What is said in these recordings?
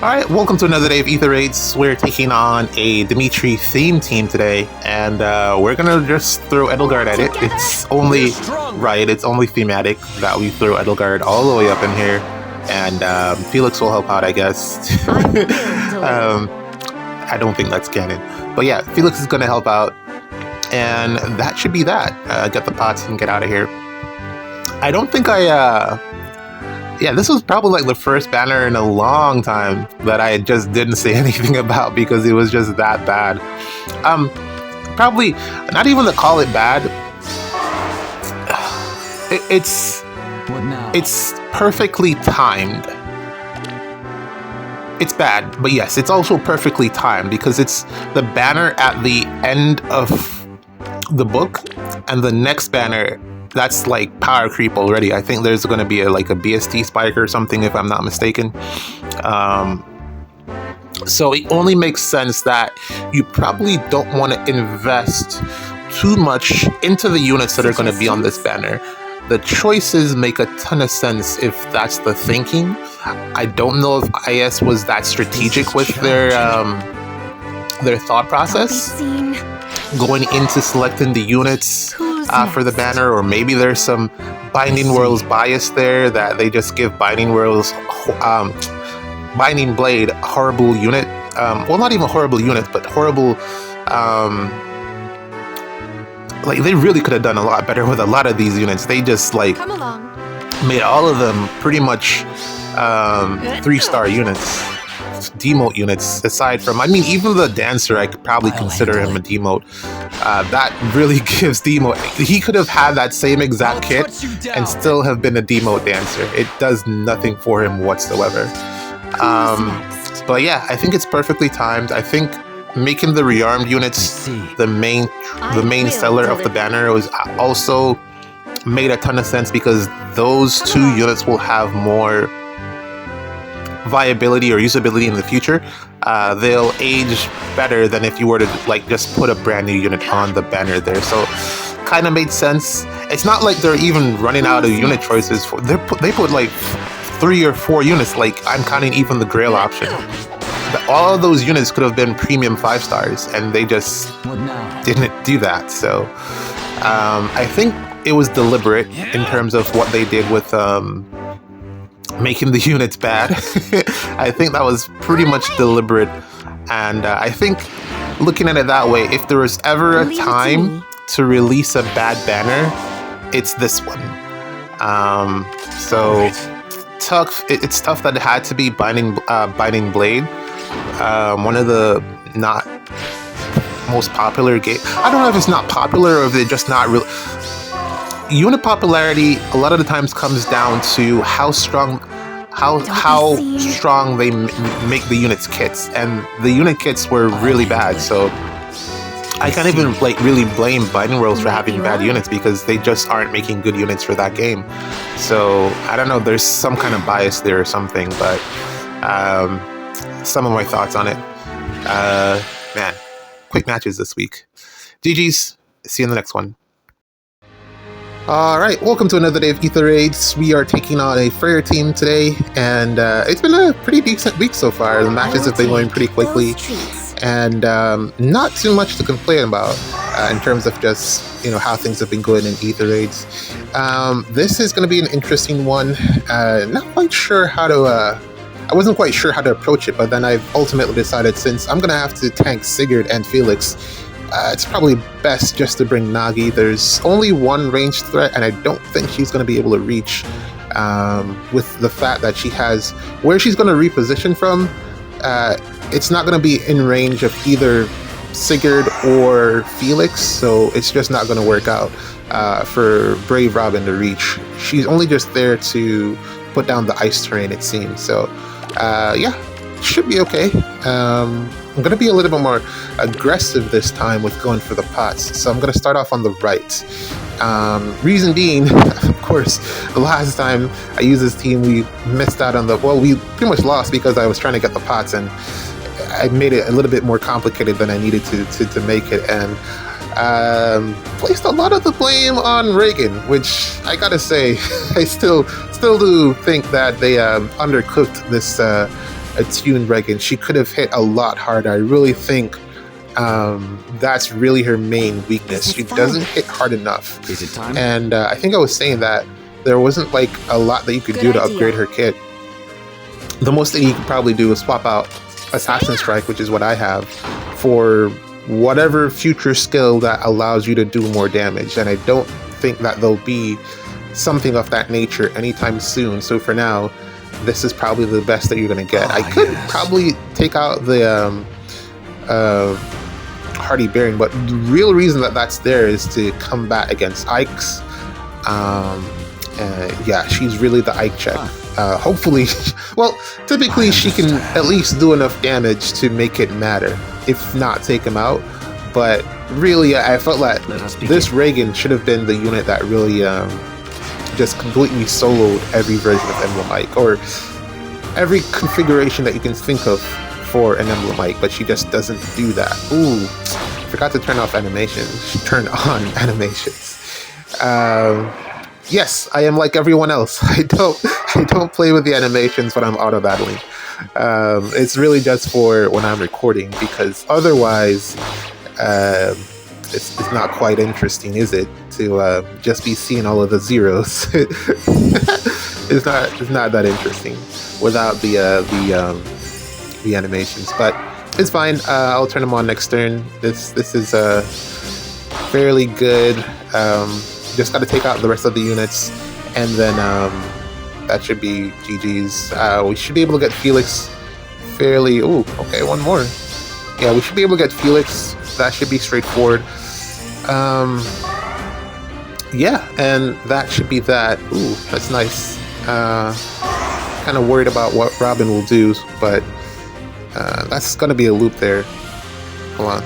Alright, welcome to another day of Ether Raids. We're taking on a Dimitri theme team today, and we're gonna just throw Edelgard at it. It's only right, it's only thematic that we throw Edelgard all the way up in here, and Felix will help out, I guess. I don't think that's canon. But yeah, Felix is gonna help out, and that should be that. Get the pots and get out of here. I don't think yeah, this was probably like the first banner in a long time that I just didn't say anything about because it was just that bad. Probably not even to call it bad. It's perfectly timed. It's bad, but yes, it's also perfectly timed because it's the banner at the end of the book and the next banner. That's like power creep already. I think there's going to be a BST spike or something if I'm not mistaken. So it only makes sense that you probably don't want to invest too much into the units that are going to be on this banner. The choices make a ton of sense if that's the thinking. I don't know if IS was that strategic with their thought process going into selecting the units for the banner, or maybe there's some Binding Worlds bias there that they just give Binding Worlds, Binding Blade a horrible unit. Well, not even horrible unit, but horrible. Like they really could have done a lot better with a lot of these units. They just made all of them pretty much 3-star units. Demote units, aside from, I mean, even the dancer, I could probably consider him a demote. That really gives demote. He could have had that same exact kit and still have been a demote dancer. It does nothing for him whatsoever. But yeah, I think it's perfectly timed. I think making the rearmed units the main seller of the banner was also made a ton of sense because those two units will have more viability or usability in the future. They'll age better than if you were to just put a brand new unit on the banner there. So kind of made sense. It's not like they're even running out of unit choices. They put like 3 or 4 units. Like I'm counting even the Grail option. All of those units could have been premium 5 stars, and they just didn't do that. So I think it was deliberate in terms of what they did with making the units bad. I think that was pretty much deliberate, and I think looking at it that way, if there was ever a time to release a bad banner, it's this one. So tough. It's tough that it had to be Binding Blade, one of the not most popular game. I don't know if it's not popular or if they're just not real. Unit popularity a lot of the times comes down to how strong they make the units kits, and the unit kits were really bad. So I can't even really blame Binding Worlds for having bad units because they just aren't making good units for that game. So I don't know, there's some kind of bias there or something, but some of my thoughts on it. Man, quick matches this week. GG's. See you in the next one. Alright, welcome to another day of Ether Raids. We are taking on a Freyr team today, and it's been a pretty decent week so far. The matches have been going pretty quickly, and not too much to complain about in terms of just how things have been going in Ether Raids. This is going to be an interesting one. Not quite sure how to... I wasn't quite sure how to approach it, but then I've ultimately decided since I'm going to have to tank Sigurd and Felix, it's probably best just to bring Nagi. There's only one ranged threat, and I don't think she's going to be able to reach with the fact that she has... Where she's going to reposition from, it's not going to be in range of either Sigurd or Felix, so it's just not going to work out for Brave Robin to reach. She's only just there to put down the ice terrain, it seems. So, yeah, should be okay. I'm going to be a little bit more aggressive this time with going for the pots. So I'm going to start off on the right. Reason being, of course, the last time I used this team, we missed out on we pretty much lost because I was trying to get the pots, and I made it a little bit more complicated than I needed to make it, and placed a lot of the blame on Reagan, which I gotta say, I still do think that they undercooked attuned Regan, she could have hit a lot harder. I really think that's really her main weakness. She doesn't hit hard enough. Is it time? And I think I was saying that there wasn't like a lot that you could do to upgrade her kit. The most thing you could probably do is swap out Assassin Strike, which is what I have, for whatever future skill that allows you to do more damage. And I don't think that there'll be something of that nature anytime soon. So for now, this is probably the best that you're going to get. I could probably take out the Hardy Bearing, but the real reason that that's there is to combat against Ikes. Yeah, she's really the Ike check. Hopefully, well, typically she can at least do enough damage to make it matter, if not take him out. But really, I felt like this Regan should have been the unit that really just completely soloed every version of Emblem Ike, or every configuration that you can think of for an Emblem Ike, but she just doesn't do that. Ooh, forgot to turn off animations. She turned on animations. Yes, I am like everyone else. I don't play with the animations when I'm auto battling. It's really just for when I'm recording, because otherwise it's not quite interesting, is it? To just be seeing all of the zeros. It's not that interesting without the animations, but it's fine. I'll turn them on next turn. This is fairly good. Just got to take out the rest of the units, and then that should be GG's. We should be able to get Felix fairly... Ooh, okay, one more. Yeah, we should be able to get Felix. That should be straightforward. Yeah, and that should be that. Ooh, that's nice. Kind of worried about what Robin will do, but that's going to be a loop there. Hold on.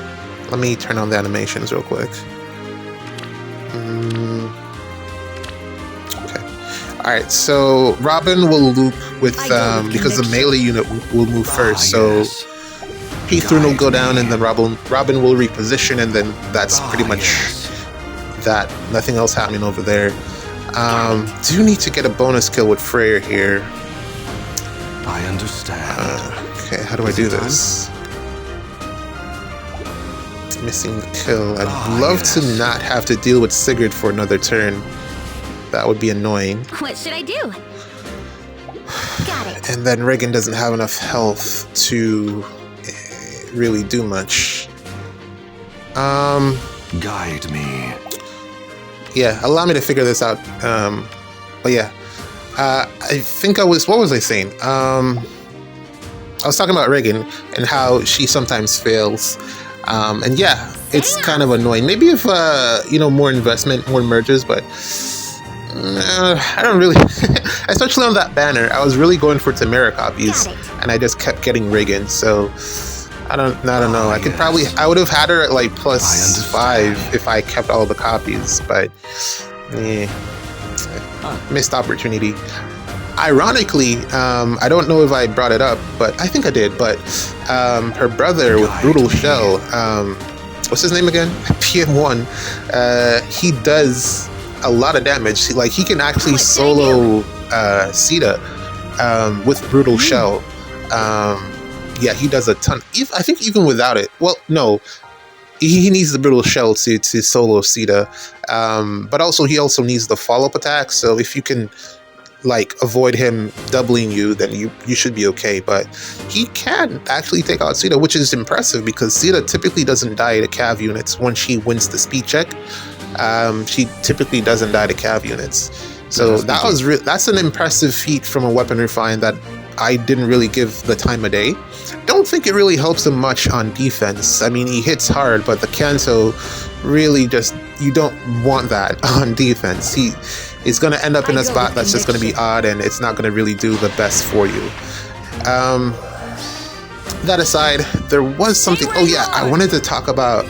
Let me turn on the animations real quick. Alright, so Robin will loop with, because the melee unit will move first, so Heathrun will go down and then Robin will reposition, and then that's pretty much that. Nothing else happening over there. Do need to get a bonus kill with Freyr here. I understand. Okay, how do I do this? Missing the kill. I'd love to not have to deal with Sigurd for another turn. That would be annoying. What should I do? Got it. And then Regan doesn't have enough health to really do much. Guide me. Yeah, allow me to figure this out. But yeah, I think what was I saying? I was talking about Regan and how she sometimes fails. And yeah, it's kind of annoying. Maybe if more investment, more merges, but. I don't really, especially on that banner, I was really going for Tamara copies, and I just kept getting Regan. So I don't know. I could probably, I would have had her at like +5 if I kept all the copies, but missed opportunity. Ironically, I don't know if I brought it up, but I think I did. But her brother with Brutal Shell, what's his name again? PM1. He does a lot of damage. He can actually solo Sita with Brutal Shell. Yeah, he does a ton. I think even without it. Well, no, he needs the Brutal Shell to solo Sita. But also he also needs the follow-up attack. So if you can avoid him doubling you, then you should be okay. But he can actually take out Sita, which is impressive because Sita typically doesn't die to cav units when she wins the speed check. She typically doesn't die to cav units. So that's an impressive feat from a weapon refine that I didn't really give the time of day. Don't think it really helps him much on defense. I mean, he hits hard, but the Kanto really just, you don't want that on defense. He's going to end up in a spot that's just going to be odd, and it's not going to really do the best for you. That aside, there was something. Oh yeah, I wanted to talk about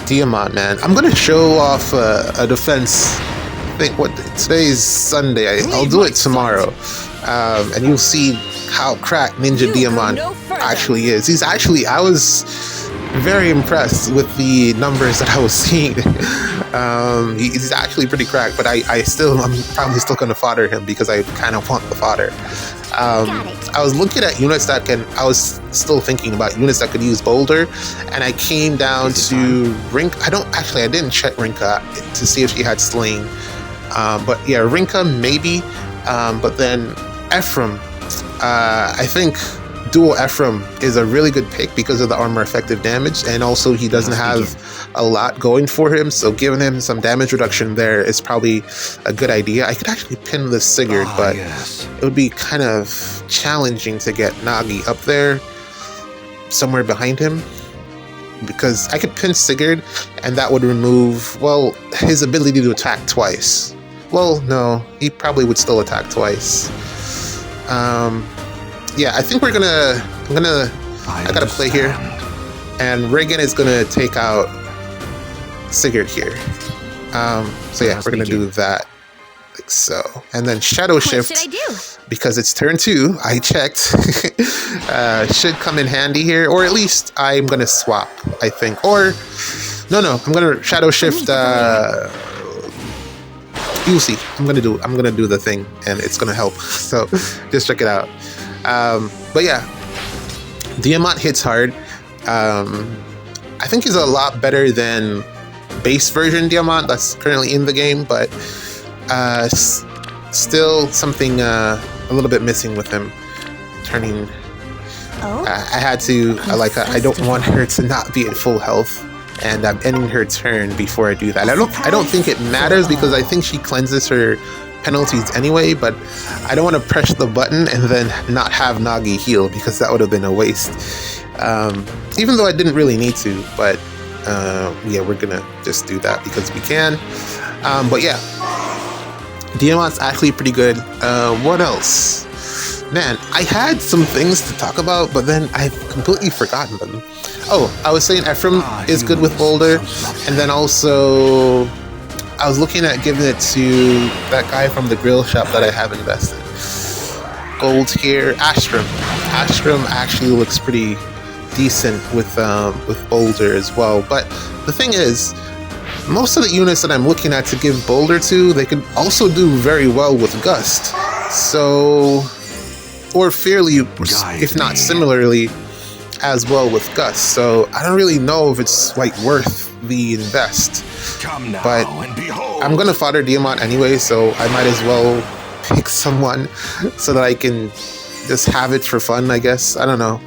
Diamond, man. I'm gonna show off a defense. I think today's Sunday. I'll do it tomorrow, and you'll see how cracked Ninja Diamond actually is. I was very impressed with the numbers that I was seeing. He's actually pretty cracked, but I'm probably still gonna fodder him because I kind of want the fodder. I was looking at units that can. I was still thinking about units that could use Boulder, and I came down to Rinka. I didn't check Rinka to see if she had Sling, but yeah, Rinka maybe. But then Ephraim, I think dual Ephraim is a really good pick because of the armor effective damage, and also he doesn't have a lot going for him, so giving him some damage reduction there is probably a good idea. I could actually pin the Sigurd, but it would be kind of challenging to get Nagi up there somewhere behind him, because I could pin Sigurd and that would remove, well, his ability to attack twice. Well, no, he probably would still attack twice. Yeah, I think I gotta play here, and Reagan is gonna take out Sigurd here. So yeah, we're gonna do that, like so, and then Shadow Shift. What should I do? Because it's turn 2. I checked. Should come in handy here, or at least I'm gonna swap. I think, or no, I'm gonna Shadow Shift. You'll see. I'm gonna do the thing, and it's gonna help. So just check it out. But yeah, Diamant hits hard. I think he's a lot better than base version Diamant that's currently in the game, but still something a little bit missing with him. Turning. I had to. I don't want her to not be at full health, and I'm ending her turn before I do that. I don't think it matters because I think she cleanses her penalties anyway, but I don't want to press the button and then not have Nagi heal, because that would have been a waste. Even though I didn't really need to, but yeah, we're gonna just do that because we can. But yeah, Diamant's actually pretty good. What else? Man, I had some things to talk about, but then I've completely forgotten them. Oh, I was saying Ephraim is good with Boulder, and then also I was looking at giving it to that guy from the grill shop that I have invested. Gold here, Astrum. Astrum actually looks pretty decent with Boulder as well. But the thing is, most of the units that I'm looking at to give Boulder to, they could also do very well with Gust. So, or fairly, if not similarly, as well with Gust. So I don't really know if it's like worth the invest. But I'm gonna fodder Diamant anyway, so I might as well pick someone so that I can just have it for fun, I guess. I don't know.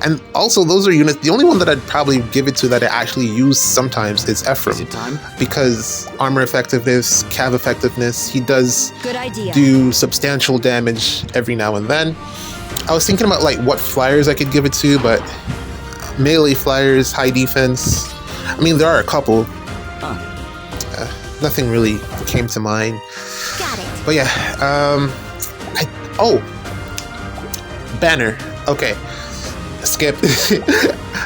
And also, those are units. The only one that I'd probably give it to that I actually use sometimes is Ephraim, because armor effectiveness, cav effectiveness, he does do substantial damage every now and then. I was thinking about like what flyers I could give it to, but melee flyers, high defense. I mean, there are a couple. Nothing really came to mind. Got it. But yeah, Banner. Okay, skip.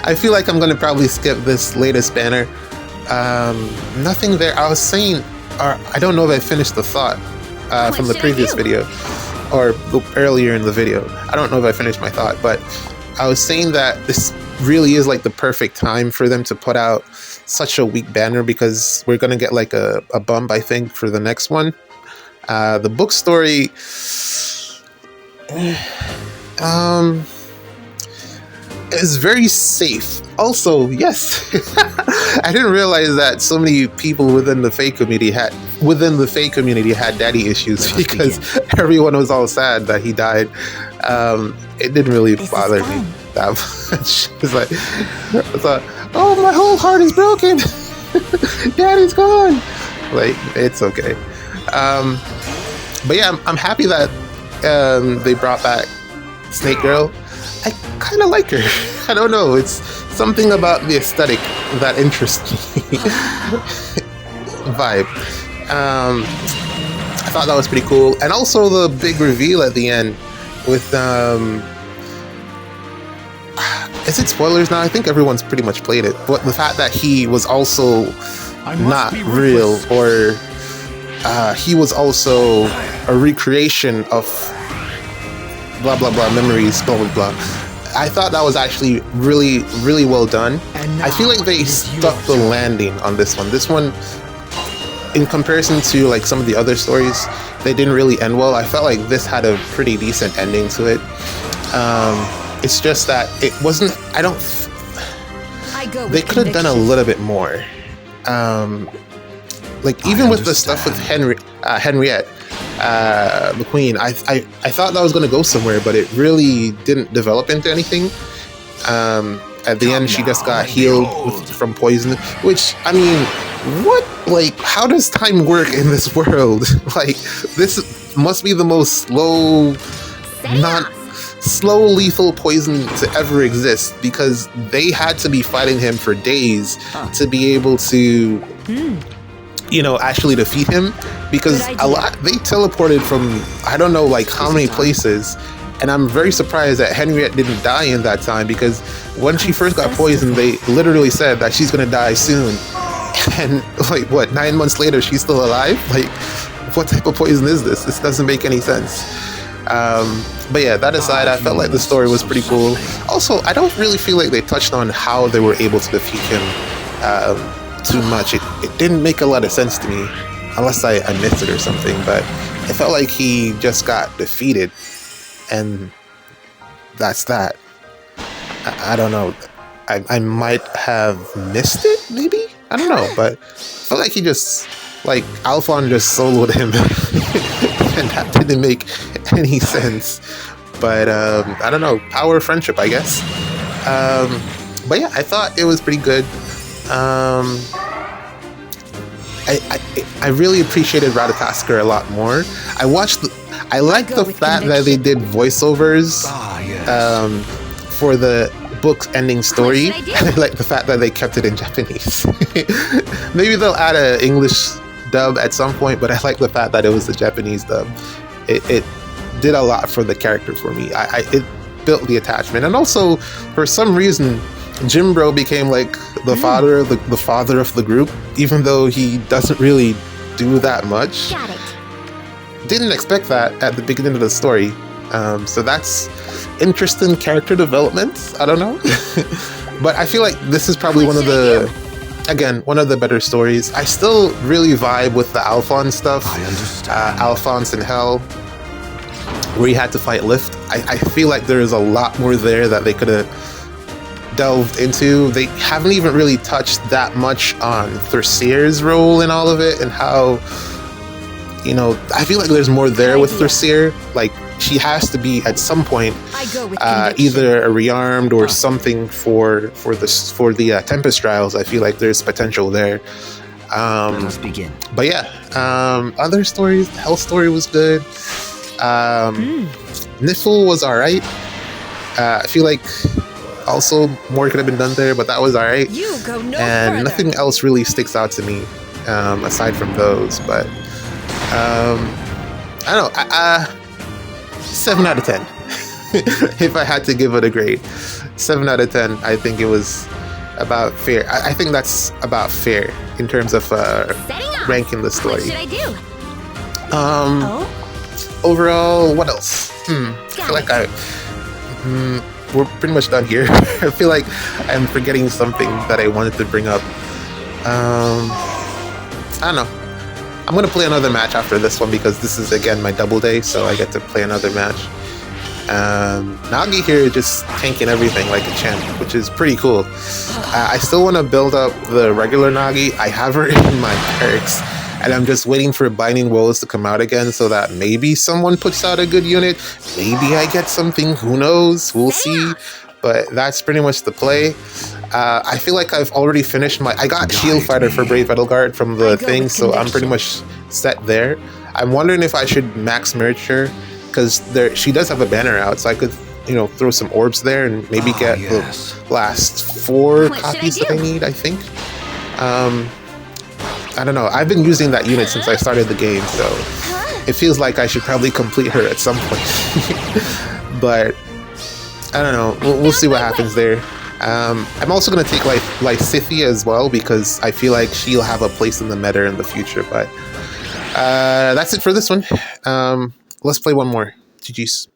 I feel like I'm gonna probably skip this latest banner. Nothing there. I was saying, I don't know if I finished the thought from the previous video, or earlier in the video. I don't know if I finished my thought, but I was saying that this really is like the perfect time for them to put out such a weak banner, because we're gonna get like a bump, I think, for the next one. The book story is very safe. Also, yes, I didn't realize that so many people within the Fae community had daddy issues, because everyone was all sad that he died. It didn't really bother me that much. It's like, oh, my whole heart is broken. Daddy's gone. Like, it's okay. But yeah, I'm happy that they brought back Snake Girl. I kind of like her. I don't know. It's something about the aesthetic that interests me. Vibe. I thought that was pretty cool. And also the big reveal at the end with is it spoilers now? I think everyone's pretty much played it. But the fact that he was also not real, or he was also a recreation of blah blah blah memories, blah blah blah. I thought that was actually really, really well done. I feel like they stuck the landing on this one. This one, in comparison to like some of the other stories, they didn't really end well. I felt like this had a pretty decent ending to it. It's just that it wasn't. They could have done a little bit more. Like even with the stuff with Henriette, the queen, I thought that was going to go somewhere, but it really didn't develop into anything. At the end, she just got healed from poison, which, I mean, what? Like, how does time work in this world? Like, this must be the most slow lethal poison to ever exist, because they had to be fighting him for days to be able to, actually defeat him, because they teleported from, I don't know, like how many places. And I'm very surprised that Henriette didn't die in that time, because when she first got poisoned, they literally said that she's going to die soon. And like, what, 9 months later, she's still alive? Like, what type of poison is this? This doesn't make any sense. But yeah, that aside, I felt like the story was pretty cool. Also, I don't really feel like they touched on how they were able to defeat him too much. It didn't make a lot of sense to me, unless I missed it or something. But it felt like he just got defeated. And that's that. I don't know. I might have missed it, maybe? I don't know. But I felt like he just, like, Alphon just soloed him. And that didn't make any sense. But, I don't know. Power of friendship, I guess. But yeah, I thought it was pretty good. I really appreciated Ratatoskr a lot more. I like the fact that they did voiceovers for the book's ending story. I like the fact that they kept it in Japanese. Maybe they'll add an English dub at some point, but I like the fact that it was the Japanese dub. It did a lot for the character for me. It built the attachment, and also for some reason, Jimbro became like the father of the group, even though he doesn't really do that much. Got it. Didn't expect that at the beginning of the story. So that's interesting character development. I don't know. But I feel like this is probably one of the better stories. I still really vibe with the Alphonse stuff. I understand. Alphonse in Hell, where he had to fight Lift. I feel like there is a lot more there that they could have delved into. They haven't even really touched that much on Thurseer's role in all of it, and how, I feel like there's more there with Thurseer. Like, she has to be at some point either a rearmed or something for the Tempest Trials. I feel like there's potential there. Let us begin. But yeah, other stories. The Hell story was good. Niffle was alright. I feel like also more could have been done there, but that was alright. And nothing else really sticks out to me aside from those. But I don't know. 7 out of 10. If I had to give it a grade, 7 out of 10. I think it was about fair. I think that's about fair in terms of ranking the story. What should I do? Overall, what else? I feel like we're pretty much done here. I feel like I'm forgetting something that I wanted to bring up. I don't know. I'm going to play another match after this one, because this is, again, my double day, so I get to play another match. Nagi here just tanking everything like a champ, which is pretty cool. I still want to build up the regular Nagi. I have her in my barracks, and I'm just waiting for Binding Woes to come out again, so that maybe someone puts out a good unit. Maybe I get something. Who knows? We'll see. But that's pretty much the play. I feel like I've already finished I got Shield Fighter for Brave Edelgard from the thing, so I'm pretty much set there. I'm wondering if I should max merge her, because she does have a banner out, so I could, throw some orbs there and maybe get the last 4 copies that I need, I think. I don't know. I've been using that unit since I started the game, so it feels like I should probably complete her at some point. But I don't know. We'll see what happens there. I'm also going to take Lysithea as well, because I feel like she'll have a place in the meta in the future. But that's it for this one. Let's play one more. GG's.